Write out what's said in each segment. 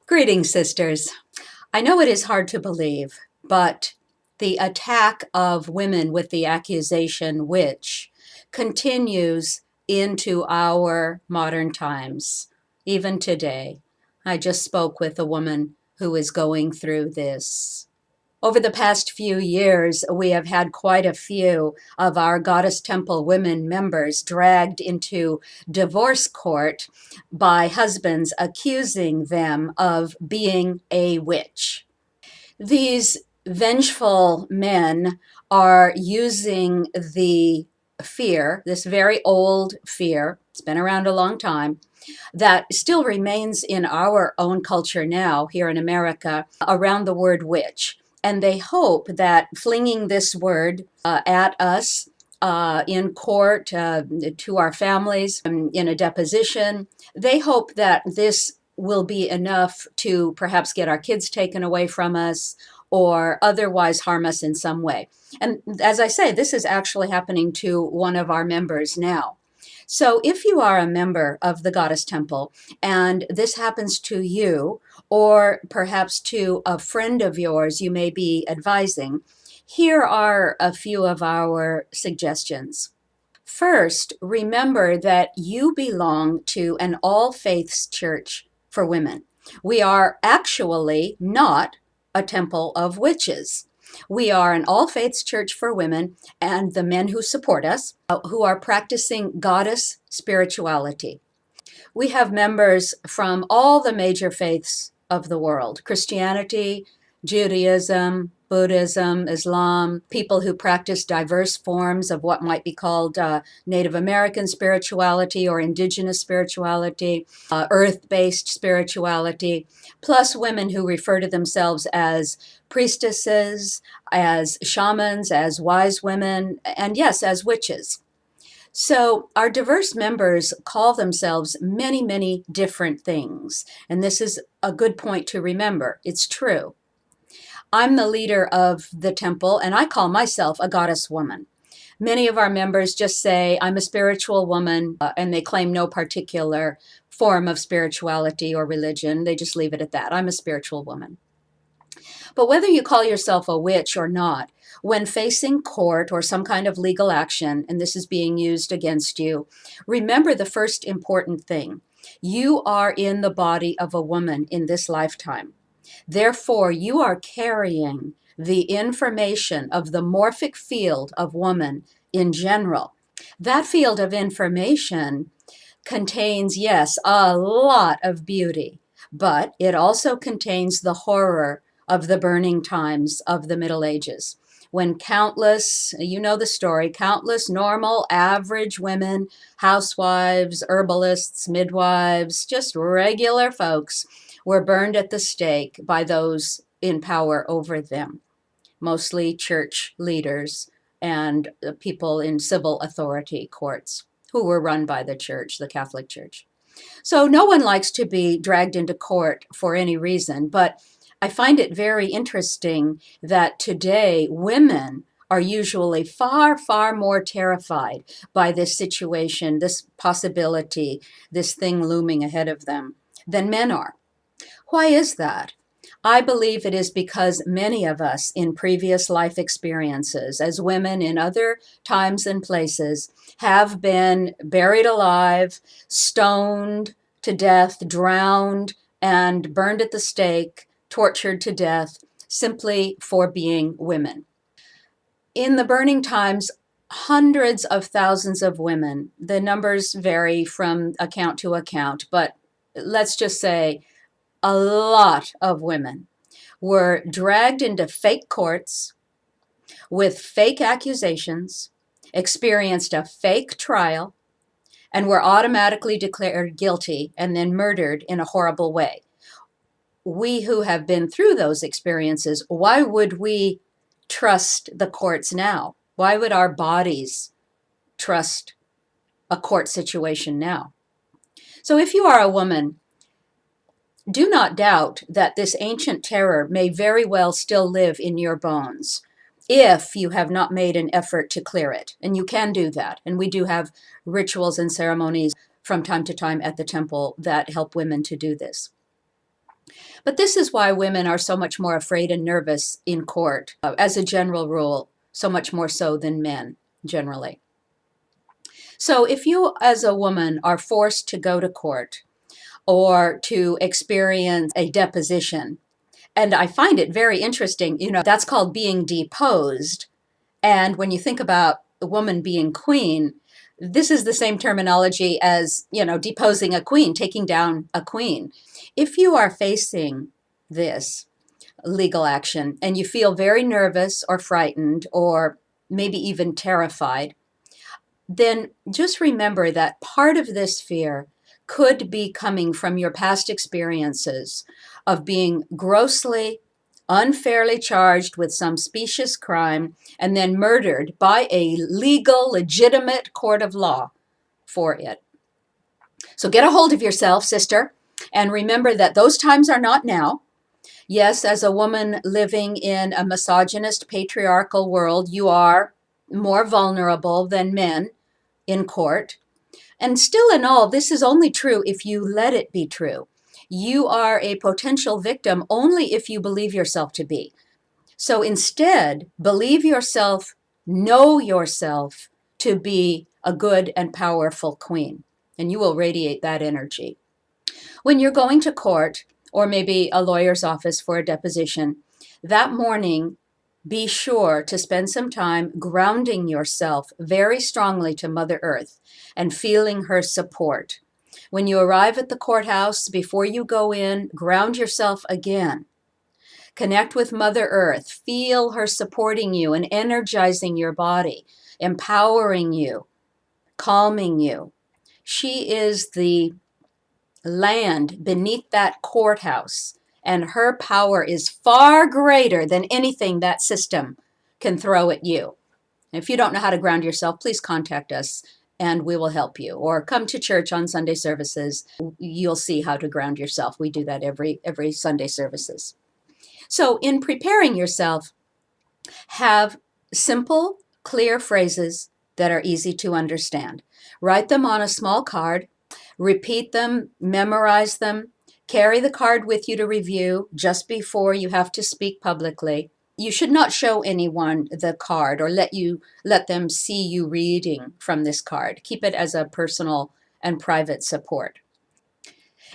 Greetings, sisters. I know it is hard to believe, but the attack of women with the accusation witch continues into our modern times, even today. I just spoke with a woman who is going through this. Over the past few years, we have had quite a few of our Goddess Temple women members dragged into divorce court by husbands accusing them of being a witch. These vengeful men are using the fear, this very old fear, it's been around a long time, that still remains in our own culture now here in America around the word witch. And they hope that flinging this word at us in court, to our families, in a deposition, they hope that this will be enough to perhaps get our kids taken away from us or otherwise harm us in some way. And as I say, this is actually happening to one of our members now. So if you are a member of the Goddess Temple and this happens to you, or perhaps to a friend of yours you may be advising, here are a few of our suggestions. First, remember that you belong to an all faiths church for women. We are actually not a temple of witches. We are an all faiths church for women and the men who support us who are practicing goddess spirituality. We have members from all the major faiths of the world: Christianity, Judaism, Buddhism, Islam, people who practice diverse forms of what might be called Native American spirituality or indigenous spirituality, earth-based spirituality, plus women who refer to themselves as priestesses, as shamans, as wise women, and yes, as witches. So our diverse members call themselves many, many different things. And this is a good point to remember. It's true. I'm the leader of the temple, and I call myself a goddess woman. Many of our members just say, I'm a spiritual woman, and they claim no particular form of spirituality or religion. They just leave it at that. I'm a spiritual woman. But whether you call yourself a witch or not, when facing court or some kind of legal action, and this is being used against you, remember the first important thing. You are in the body of a woman in this lifetime. Therefore, you are carrying the information of the morphic field of woman in general. That field of information contains, yes, a lot of beauty, but it also contains the horror of the burning times of the Middle Ages, when countless, you know the story, countless normal, average women, housewives, herbalists, midwives, just regular folks, were burned at the stake by those in power over them, mostly church leaders and people in civil authority courts who were run by the church, the Catholic Church. So no one likes to be dragged into court for any reason, but I find it very interesting that today women are usually far, far more terrified by this situation, this possibility, this thing looming ahead of them than men are. Why is that? I believe it is because many of us in previous life experiences as women in other times and places have been buried alive, stoned to death, drowned, and burned at the stake, tortured to death, simply for being women. In the burning times, hundreds of thousands of women, the numbers vary from account to account, but let's just say a lot of women were dragged into fake courts with fake accusations, experienced a fake trial, and were automatically declared guilty and then murdered in a horrible way. We who have been through those experiences, why would we trust the courts now? Why would our bodies trust a court situation now? So if you are a woman, do not doubt that this ancient terror may very well still live in your bones if you have not made an effort to clear it. And you can do that. And we do have rituals and ceremonies from time to time at the temple that help women to do this. But this is why women are so much more afraid and nervous in court, as a general rule, so much more so than men generally. So if you, as a woman, are forced to go to court or to experience a deposition, and I find it very interesting, that's called being deposed. And when you think about a woman being queen, this is the same terminology as, deposing a queen, taking down a queen. If you are facing this legal action and you feel very nervous or frightened or maybe even terrified, then just remember that part of this fear could be coming from your past experiences of being grossly, unfairly charged with some specious crime and then murdered by a legal, legitimate court of law for it. So get a hold of yourself, sister, and remember that those times are not now. Yes, as a woman living in a misogynist, patriarchal world, you are more vulnerable than men in court. And still in all, this is only true if you let it be true. You are a potential victim only if you believe yourself to be. So instead, believe yourself, know yourself to be a good and powerful queen, and you will radiate that energy. When you're going to court, or maybe a lawyer's office for a deposition, that morning, be sure to spend some time grounding yourself very strongly to Mother Earth and feeling her support. When you arrive at the courthouse, before you go in, ground yourself again. Connect with Mother Earth. Feel her supporting you and energizing your body, empowering you, calming you. She is the land beneath that courthouse, and her power is far greater than anything that system can throw at you. If you don't know how to ground yourself, please contact us and we will help you. Or come to church on Sunday services. You'll see how to ground yourself. We do that every Sunday services. So in preparing yourself, have simple, clear phrases that are easy to understand. Write them on a small card. Repeat them, memorize them, carry the card with you to review just before you have to speak publicly. You should not show anyone the card or let them see you reading from this card. Keep it as a personal and private support.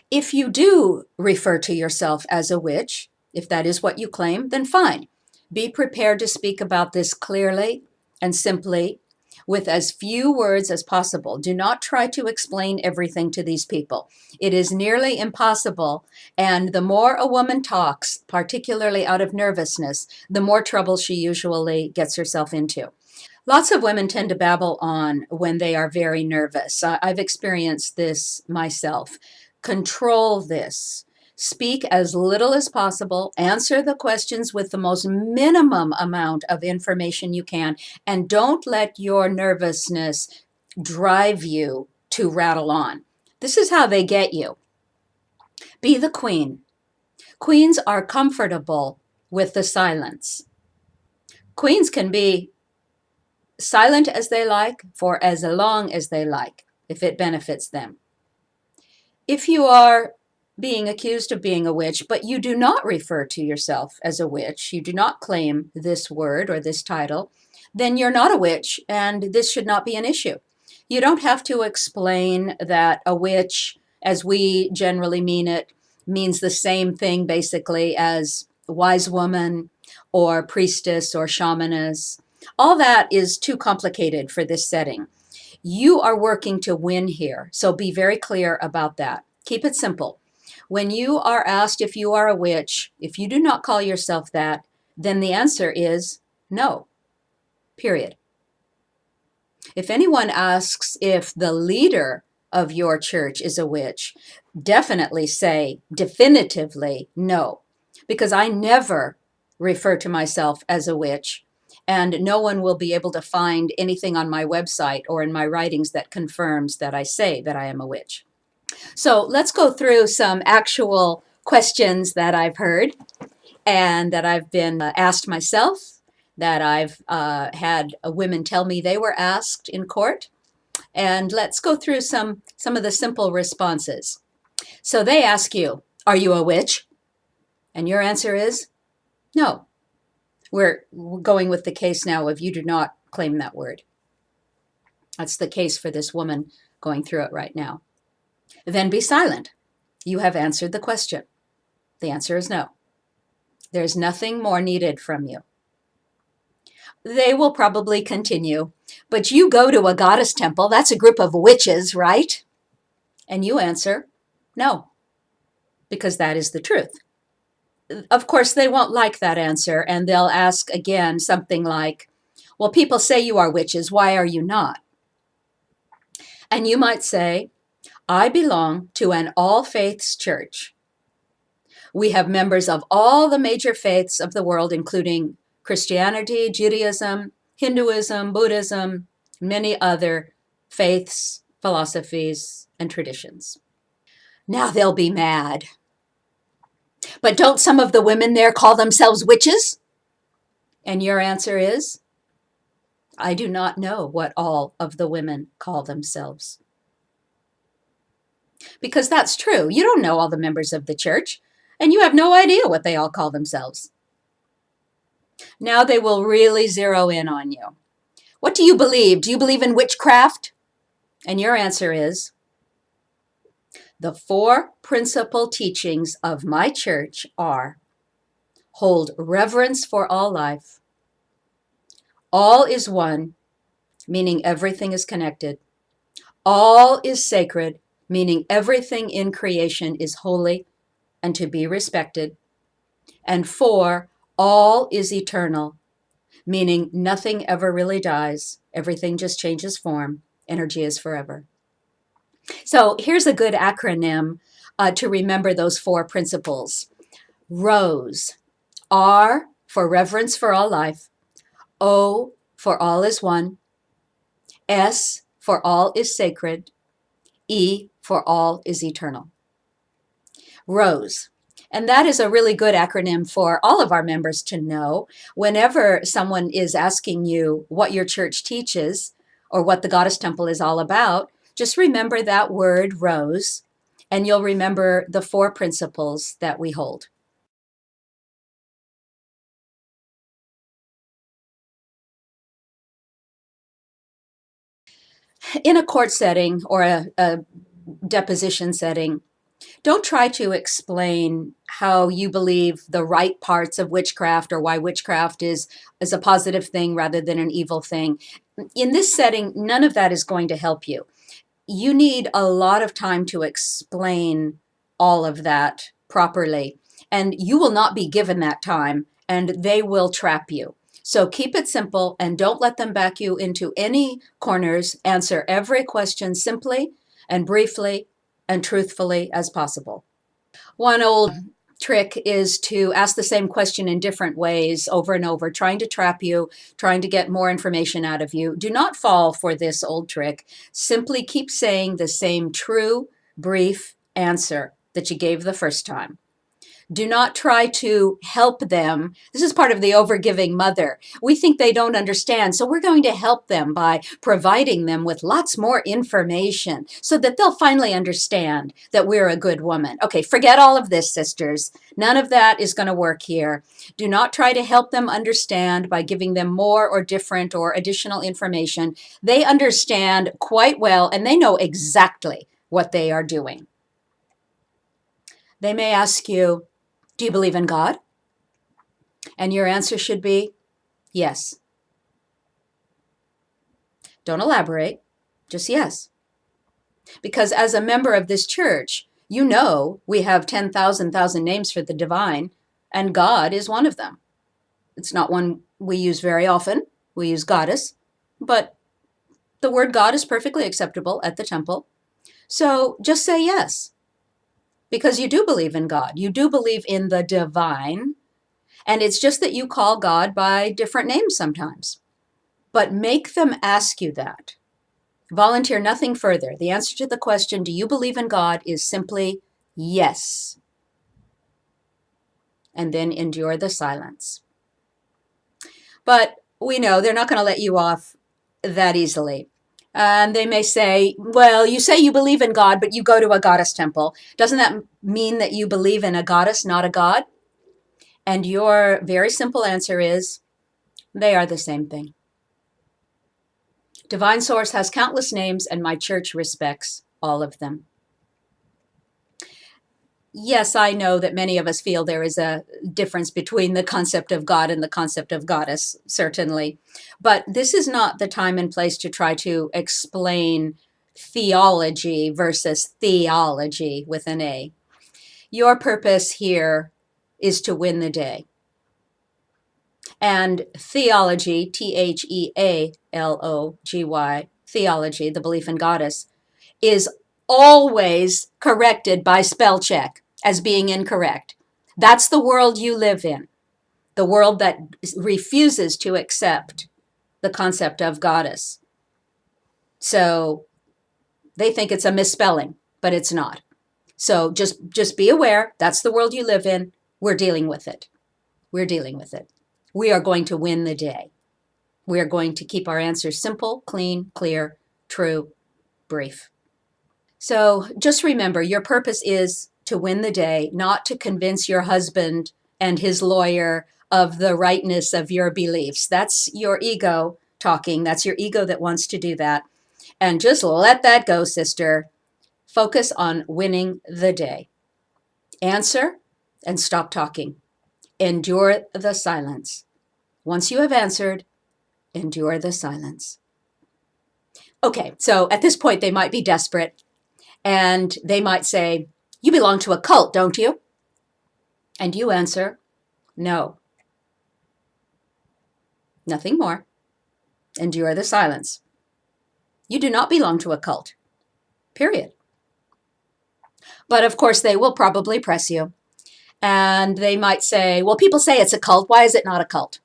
If you do refer to yourself as a witch, if that is what you claim, then fine. Be prepared to speak about this clearly and simply, with as few words as possible. Do not try to explain everything to these people. It is nearly impossible, and the more a woman talks, particularly out of nervousness, the more trouble she usually gets herself into. Lots of women tend to babble on when they are very nervous. I've experienced this myself. Control this. Speak as little as possible, answer the questions with the most minimum amount of information you can, and don't let your nervousness drive you to rattle on. This is how they get you. Be the queen. Queens are comfortable with the silence. Queens can be silent as they like for as long as they like, if it benefits them. If you are being accused of being a witch, but you do not refer to yourself as a witch, you do not claim this word or this title, then you're not a witch, and this should not be an issue. You don't have to explain that a witch, as we generally mean it, means the same thing basically as wise woman or priestess or shamaness. All that is too complicated for this setting. You are working to win here, so be very clear about that. Keep it simple. When you are asked if you are a witch, if you do not call yourself that, then the answer is no, period. If anyone asks if the leader of your church is a witch, definitely say definitively no, because I never refer to myself as a witch, and no one will be able to find anything on my website or in my writings that confirms that I say that I am a witch. So let's go through some actual questions that I've heard and that I've been asked myself, that I've had women tell me they were asked in court. And let's go through some of the simple responses. So they ask you, are you a witch? And your answer is no. We're going with the case now of you do not claim that word. That's the case for this woman going through it right now. Then be silent. You have answered the question. The answer is no. There's nothing more needed from you. They will probably continue, but you go to a goddess temple. That's a group of witches, right? And you answer no, because that is the truth. Of course, they won't like that answer, and they'll ask again something like, well, people say you are witches. Why are you not? And you might say, I belong to an all faiths church. We have members of all the major faiths of the world, including Christianity, Judaism, Hinduism, Buddhism, many other faiths, philosophies, and traditions. Now they'll be mad. But don't some of the women there call themselves witches? And your answer is, I do not know what all of the women call themselves. Because that's true. You don't know all the members of the church, and you have no idea what they all call themselves. Now they will really zero in on you. What do you believe? Do you believe in witchcraft? And your answer is, the 4 principal teachings of my church are: hold reverence for all life. All is one, meaning everything is connected. All is sacred, meaning everything in creation is holy and to be respected. And 4, all is eternal, meaning nothing ever really dies. Everything just changes form. Energy is forever. So here's a good acronym to remember those 4 principles. ROSE. R for reverence for all life. O for all is one. S for all is sacred. E for all is eternal. ROSE. And that is a really good acronym for all of our members to know. Whenever someone is asking you what your church teaches or what the Goddess Temple is all about, just remember that word ROSE, and you'll remember the 4 principles that we hold. In a court setting or a deposition setting, don't try to explain how you believe the right parts of witchcraft or why witchcraft is a positive thing rather than an evil thing. In this setting, none of that is going to help you. You need a lot of time to explain all of that properly, and you will not be given that time, and they will trap you. So keep it simple and don't let them back you into any corners. Answer every question simply and briefly and truthfully as possible. One old trick is to ask the same question in different ways over and over, trying to trap you, trying to get more information out of you. Do not fall for this old trick. Simply keep saying the same true, brief answer that you gave the first time. Do not try to help them. This is part of the overgiving mother. We think they don't understand, so we're going to help them by providing them with lots more information so that they'll finally understand that we're a good woman. Okay, forget all of this, sisters. None of that is going to work here. Do not try to help them understand by giving them more or different or additional information. They understand quite well, and they know exactly what they are doing. They may ask you, do you believe in God? And your answer should be yes. Don't elaborate, just yes. Because as a member of this church, you know we have 10,000 names for the divine, and God is one of them. It's not one we use very often. We use goddess, but the word God is perfectly acceptable at the temple. So just say yes. Because you do believe in God. You do believe in the divine. And it's just that you call God by different names sometimes. But make them ask you that. Volunteer nothing further. The answer to the question, do you believe in God, is simply yes. And then endure the silence. But we know they're not going to let you off that easily. And they may say, well, you say you believe in God, but you go to a goddess temple. Doesn't that mean that you believe in a goddess, not a god? And your very simple answer is, they are the same thing. Divine Source has countless names, and my church respects all of them. Yes, I know that many of us feel there is a difference between the concept of God and the concept of goddess, certainly. But this is not the time and place to try to explain theology versus theology with an A. Your purpose here is to win the day. And theology, Thealogy, theology, the belief in goddess, is always corrected by spell check as being incorrect. That's the world you live in, the world that refuses to accept the concept of goddess. So they think it's a misspelling, but it's not. So just be aware, that's the world you live in. We're dealing with it. We're dealing with it. We are going to win the day. We are going to keep our answers simple, clean, clear, true, brief. So just remember, your purpose is to win the day, not to convince your husband and his lawyer of the rightness of your beliefs. That's your ego talking. That's your ego that wants to do that. And just let that go, sister. Focus on winning the day. Answer and stop talking. Endure the silence. Once you have answered, endure the silence. Okay, so at this point, they might be desperate. And they might say, you belong to a cult, don't you? And you answer, no. Nothing more. Endure the silence. You do not belong to a cult. Period. But of course, they will probably press you. And they might say, well, people say it's a cult. Why is it not a cult?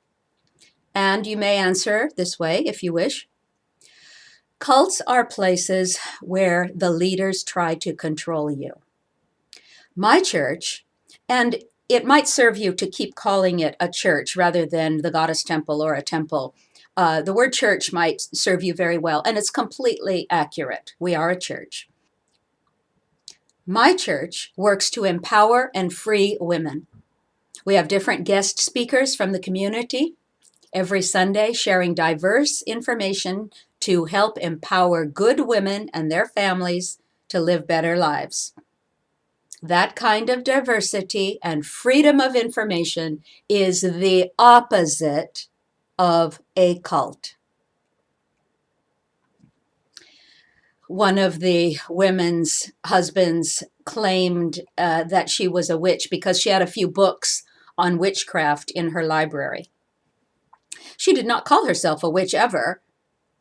And you may answer this way if you wish. Cults are places where the leaders try to control you. My church, and it might serve you to keep calling it a church rather than the goddess temple or a temple. The word church might serve you very well, and it's completely accurate. We are a church. My church works to empower and free women. We have different guest speakers from the community every Sunday sharing diverse information to help empower good women and their families to live better lives. That kind of diversity and freedom of information is the opposite of a cult. One of the women's husbands claimed that she was a witch because she had a few books on witchcraft in her library. She did not call herself a witch ever.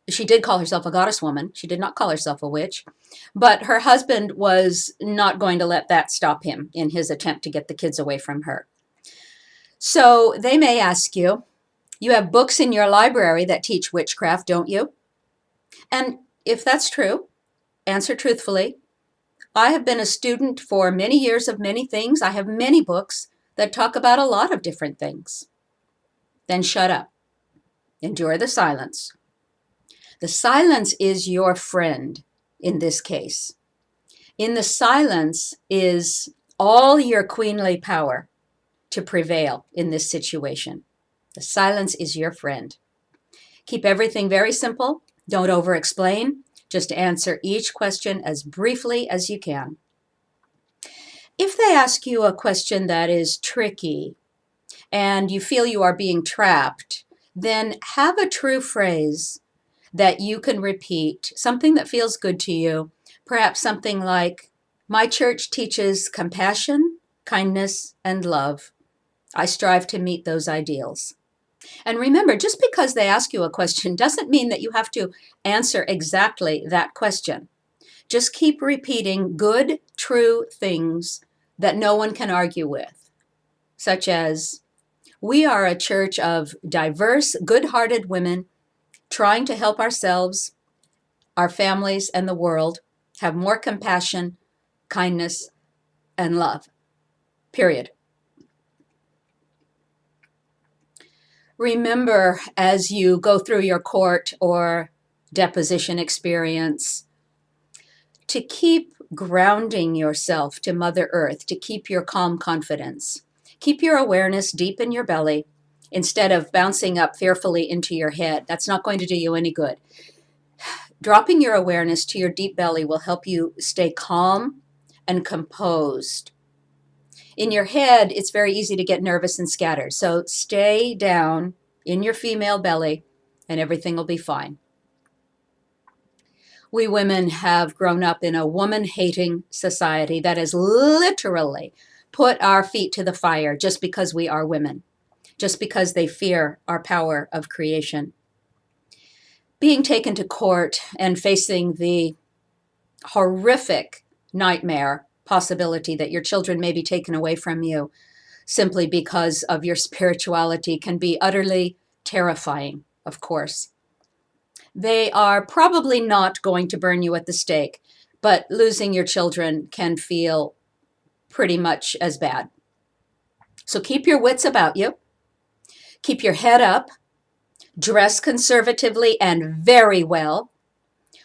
She did call herself a goddess woman. She did not call herself a witch. But her husband was not going to let that stop him in his attempt to get the kids away from her. So they may ask you, you have books in your library that teach witchcraft, don't you? And if that's true, answer truthfully. I have been a student for many years of many things. I have many books that talk about a lot of different things. Then shut up. Endure the silence. The silence is your friend in this case. In the silence is all your queenly power to prevail in this situation. The silence is your friend. Keep everything very simple. Don't over-explain. Just answer each question as briefly as you can. If they ask you a question that is tricky and you feel you are being trapped, then have a true phrase that you can repeat, something that feels good to you. Perhaps something like, my church teaches compassion, kindness, and love. I strive to meet those ideals. And remember, just because they ask you a question doesn't mean that you have to answer exactly that question. Just keep repeating good, true things that no one can argue with, such as, we are a church of diverse, good-hearted women trying to help ourselves, our families, and the world have more compassion, kindness, and love. Period. Remember, as you go through your court or deposition experience, to keep grounding yourself to Mother Earth, to keep your calm confidence. Keep your awareness deep in your belly instead of bouncing up fearfully into your head. That's not going to do you any good. Dropping your awareness to your deep belly will help you stay calm and composed. In your head, it's very easy to get nervous and scattered. So stay down in your female belly and everything will be fine. We women have grown up in a woman-hating society that has literally put our feet to the fire just because we are women, just because they fear our power of creation. Being taken to court and facing the horrific nightmare possibility that your children may be taken away from you simply because of your spirituality can be utterly terrifying, of course. They are probably not going to burn you at the stake, but losing your children can feel pretty much as bad. So keep your wits about you. Keep your head up. Dress conservatively and very well.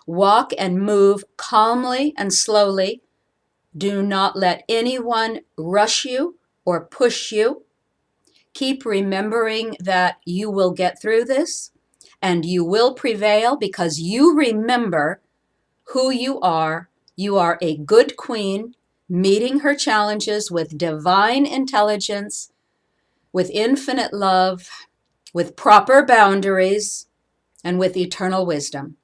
Walk and move calmly and slowly. Do not let anyone rush you or push you. Keep remembering that you will get through this and you will prevail because you remember who you are. You are a good queen meeting her challenges with divine intelligence, with infinite love, with proper boundaries, and with eternal wisdom.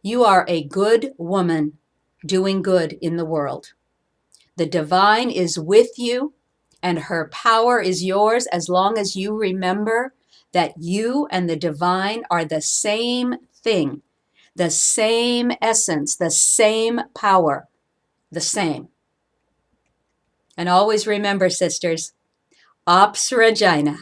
You are a good woman doing good in the world. The divine is with you, and her power is yours as long as you remember that you and the divine are the same thing, the same essence, the same power, the same. And always remember, sisters, Ops Regina.